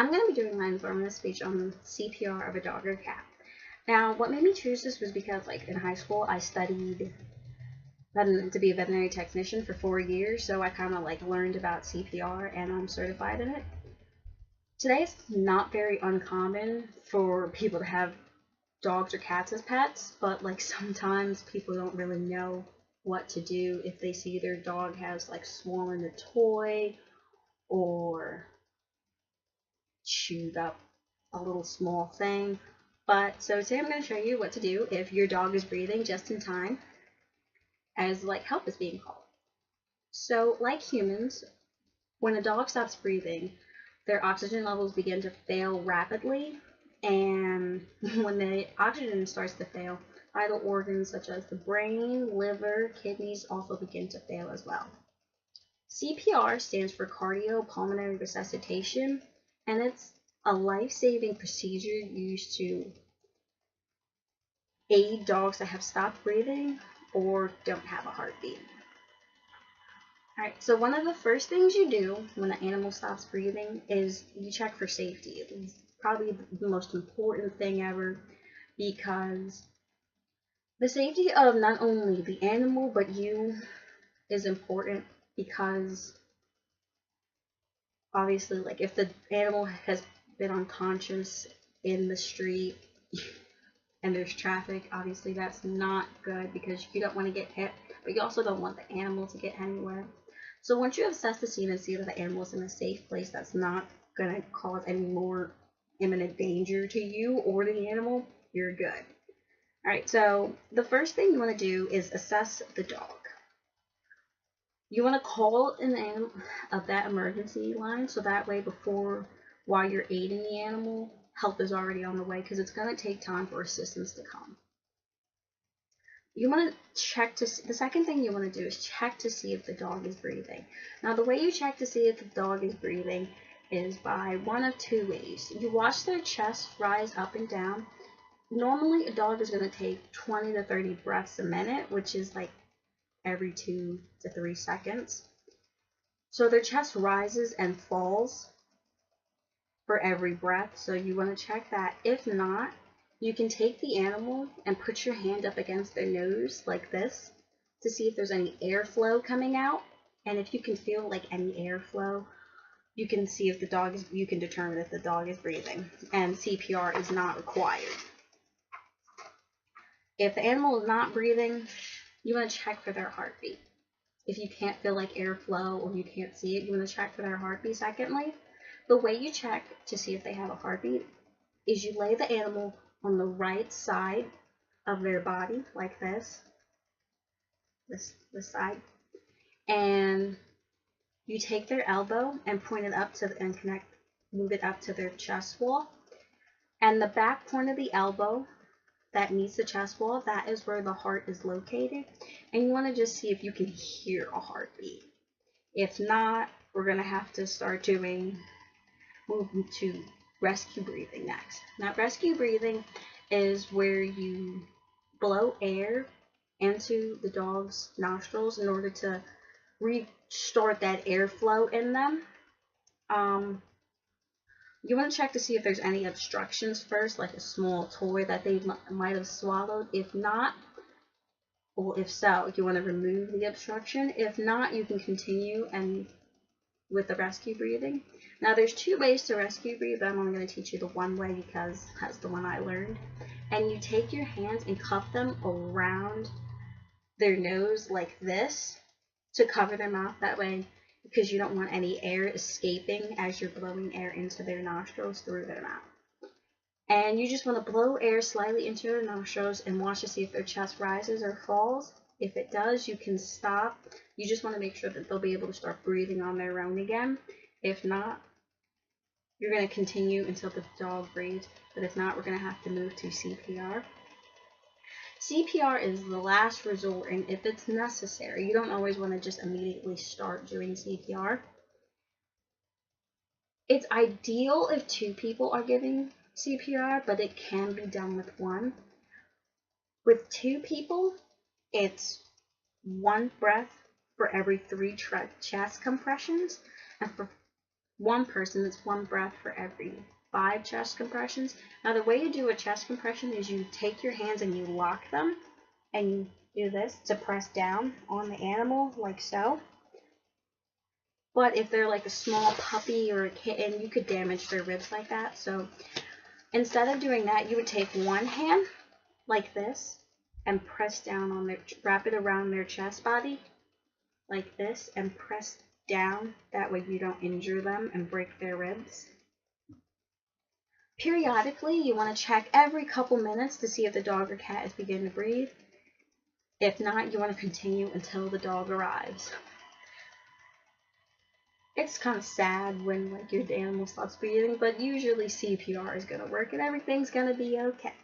I'm going to be doing my informative speech on CPR of a dog or cat. Now, what made me choose this was because, like, in high school, I studied to be a veterinary technician for 4 years, so I kind of, like, learned about CPR, and I'm certified in it. Today, it's not very uncommon for people to have dogs or cats as pets, but, like, sometimes people don't really know what to do if they see their dog has, like, swollen a toy or chewed up a little small thing. But so today I'm going to show you what to do if your dog is breathing just in time as like help is being called. So like humans, when a dog stops breathing, their oxygen levels begin to fail rapidly, and when the oxygen starts to fail, vital organs such as the brain, liver, kidneys also begin to fail as well. CPR stands for cardiopulmonary resuscitation, and it's a life-saving procedure used to aid dogs that have stopped breathing or don't have a heartbeat. Alright, so one of the first things you do when an animal stops breathing is you check for safety. It's probably the most important thing ever, because the safety of not only the animal but you is important, because obviously, like, if the animal has been unconscious in the street and there's traffic, obviously that's not good because you don't want to get hit, but you also don't want the animal to get anywhere. So once you assess the scene and see that the animal is in a safe place that's not going to cause any more imminent danger to you or the animal, you're good. Alright, so the first thing you want to do is assess the dog. You want to call a vet emergency line, so that way while you're aiding the animal, help is already on the way, because it's going to take time for assistance to come. You want to the second thing you want to do is check to see if the dog is breathing. Now, the way you check to see if the dog is breathing is by one of two ways. You watch their chest rise up and down. Normally, a dog is going to take 20 to 30 breaths a minute, which is like every 2 to 3 seconds. So their chest rises and falls for every breath, so you want to check that. If not, you can take the animal and put your hand up against their nose like this to see if there's any airflow coming out, and if you can feel like any airflow, you can see if you can determine if the dog is breathing, and CPR is not required. If the animal is not breathing, you want to check for their heartbeat. If you can't feel like airflow or you can't see it, you want to check for their heartbeat. Secondly, the way you check to see if they have a heartbeat is you lay the animal on the right side of their body, like this side, and you take their elbow and point it up move it up to their chest wall, and the back point of the elbow that meets the chest wall, that is where the heart is located, and you want to just see if you can hear a heartbeat. If not, we're going to have to start move to rescue breathing next. Now, rescue breathing is where you blow air into the dog's nostrils in order to restart that airflow in them. You want to check to see if there's any obstructions first, like a small toy that they might have swallowed. If not, well, if so, you want to remove the obstruction. If not, you can continue with the rescue breathing. Now, there's 2 ways to rescue breathe, but I'm only going to teach you the one way because that's the one I learned. And you take your hands and cup them around their nose like this to cover their mouth. That way, because you don't want any air escaping as you're blowing air into their nostrils through their mouth. And you just want to blow air slightly into their nostrils and watch to see if their chest rises or falls. If it does, you can stop. You just want to make sure that they'll be able to start breathing on their own again. If not, you're going to continue until the dog breathes. But if not, we're going to have to move to CPR. CPR is the last resort, and if it's necessary, you don't always want to just immediately start doing CPR. It's ideal if 2 people are giving CPR, but it can be done with 1. With 2 people, it's 1 breath for every 3 chest compressions, and for one person, it's one breath for every 5 chest compressions. Now the way you do a chest compression is you take your hands and you lock them, and you do this to press down on the animal, like so. But if they're like a small puppy or a kitten, you could damage their ribs like that. So instead of doing that, you would take one hand like this and press down on their, wrap it around their chest body like this and press down. That way you don't injure them and break their ribs. Periodically, you want to check every couple minutes to see if the dog or cat is beginning to breathe. If not, you want to continue until the dog arrives. It's kind of sad when like your animal stops breathing, but usually CPR is going to work and everything's going to be okay.